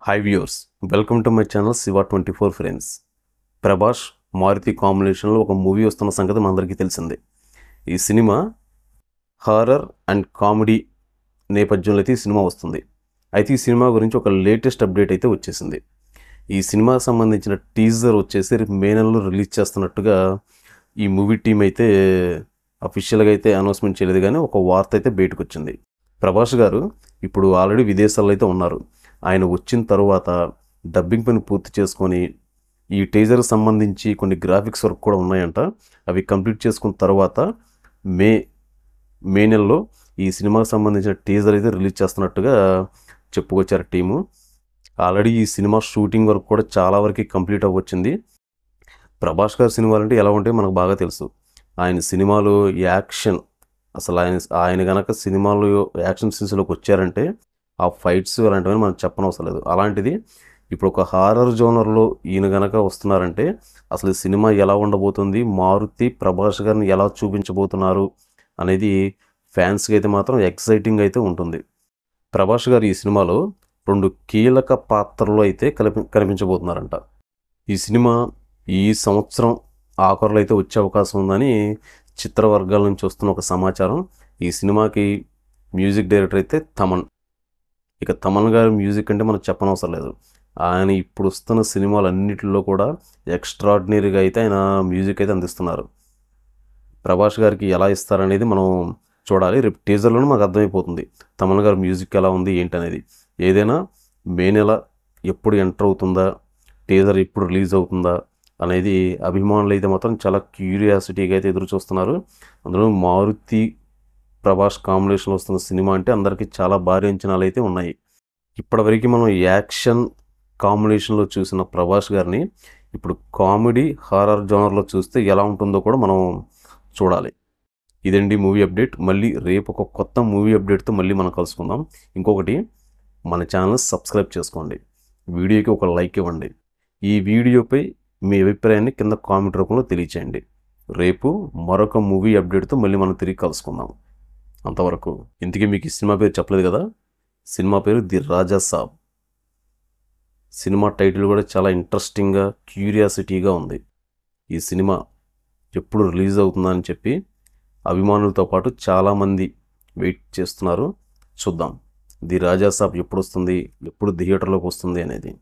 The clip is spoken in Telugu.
Hi viewers, welcome to my channel Shiva 24 friends. Prabhas Maruthi కాంబినేషన్లో ఒక మూవీ వస్తున్న సంగతి మనందరికీ తెలిసిందే. ఈ సినిమా హారర్ అండ్ కామెడీ నేపథ్యంలో అయితే ఈ సినిమా వస్తుంది. అయితే ఈ సినిమా గురించి ఒక లేటెస్ట్ అప్డేట్ అయితే వచ్చేసింది. ఈ సినిమాకి సంబంధించిన టీజర్ వచ్చేసి మే నెలలో రిలీజ్ చేస్తున్నట్టుగా ఈ మూవీ టీం అయితే అఫీషియల్గా అయితే అనౌన్స్మెంట్ చేయలేదు, కానీ ఒక వార్త అయితే బయటకు వచ్చింది. ప్రభాస్ గారు ఇప్పుడు ఆల్రెడీ విదేశాల్లో అయితే ఉన్నారు. ఆయన వచ్చిన తర్వాత డబ్బింగ్ పని పూర్తి చేసుకొని ఈ టీజర్కి సంబంధించి కొన్ని గ్రాఫిక్స్ వర్క్ కూడా ఉన్నాయంట. అవి కంప్లీట్ చేసుకున్న తర్వాత మే నెలలో ఈ సినిమాకి సంబంధించిన టీజర్ అయితే రిలీజ్ చేస్తున్నట్టుగా చెప్పుకొచ్చారు టీము. ఆల్రెడీ ఈ సినిమా షూటింగ్ వర్క్ కూడా చాలా వరకు కంప్లీట్ అవ్వచ్చింది. ప్రభాస్ గారి సినిమాలు అంటే ఎలా ఉంటాయో మనకు బాగా తెలుసు. ఆయన సినిమాలు యాక్షన్, అసలు ఆయన కనుక సినిమాలు యాక్షన్ సీన్స్లోకి వచ్చారంటే ఆ ఫైట్స్ అలాంటివన్నీ మనం చెప్పనవసరం లేదు. అలాంటిది ఇప్పుడు ఒక హారర్ జోనర్లో ఈయన గనక వస్తున్నారంటే అసలు ఈ సినిమా ఎలా ఉండబోతుంది, మారుతి ప్రభాస్ గారిని ఎలా చూపించబోతున్నారు అనేది ఫ్యాన్స్కి అయితే మాత్రం ఎక్సైటింగ్ అయితే ఉంటుంది. ప్రభాస్ గారు ఈ సినిమాలో 2 కీలక పాత్రలు అయితే కనిపించబోతున్నారంట. ఈ సినిమా ఈ సంవత్సరం ఆఖరులో అయితే వచ్చే అవకాశం ఉందని చిత్ర వర్గాల నుంచి వస్తున్న ఒక సమాచారం. ఈ సినిమాకి మ్యూజిక్ డైరెక్టర్ అయితే తమన్. ఇక తమన్ గారి మ్యూజిక్ అంటే మనం చెప్పనవసరం లేదు. ఆయన ఇప్పుడు వస్తున్న సినిమాలన్నిటిలో కూడా ఎక్స్ట్రాడినరీగా అయితే ఆయన మ్యూజిక్ అయితే అందిస్తున్నారు. ప్రభాస్ గారికి ఎలా ఇస్తారనేది మనం చూడాలి. రేపు టీజర్లోనే మాకు అర్థమైపోతుంది తమన్ గారి మ్యూజిక్ ఎలా ఉంది ఏంటనేది. ఏదైనా మే నెల ఎప్పుడు ఎంటర్ అవుతుందా, టీజర్ ఎప్పుడు రిలీజ్ అవుతుందా అనేది అభిమానులు అయితే మాత్రం చాలా క్యూరియాసిటీగా అయితే ఎదురు చూస్తున్నారు. అందులో మారుతి ప్రభాస్ కాంబినేషన్లో వస్తున్న సినిమా అంటే అందరికీ చాలా భారీ అంచనాలు అయితే ఉన్నాయి. ఇప్పటివరకు మనం యాక్షన్ కాంబినేషన్లో చూసిన ప్రభాస్ గారిని ఇప్పుడు కామెడీ హారర్ జోనర్లో చూస్తే ఎలా ఉంటుందో కూడా మనం చూడాలి. ఇదండి మూవీ అప్డేట్. మళ్ళీ రేపు ఒక కొత్త మూవీ అప్డేట్తో మళ్ళీ మనం కలుసుకుందాం. ఇంకొకటి, మన ఛానల్ సబ్స్క్రైబ్ చేసుకోండి, వీడియోకి ఒక లైక్ ఇవ్వండి, ఈ వీడియోపై మీ అభిప్రాయాన్ని కింద కామెంట్ రూపంలో తెలియచేయండి. రేపు మరొక మూవీ అప్డేట్తో మళ్ళీ మనం తిరిగి కలుసుకుందాం. అంతవరకు ఇంతకీ మీకు ఈ సినిమా పేరు చెప్పలేదు కదా. సినిమా పేరు the Raja Saab. Cinema title కూడా చాలా ఇంట్రెస్టింగ్గా క్యూరియాసిటీగా ఉంది. ఈ సినిమా ఎప్పుడు రిలీజ్ అవుతుందా అని చెప్పి అభిమానులతో పాటు చాలామంది వెయిట్ చేస్తున్నారు. చూద్దాం ది రాజా సాబ్ ఎప్పుడు వస్తుంది, ఎప్పుడు థియేటర్లోకి వస్తుంది అనేది.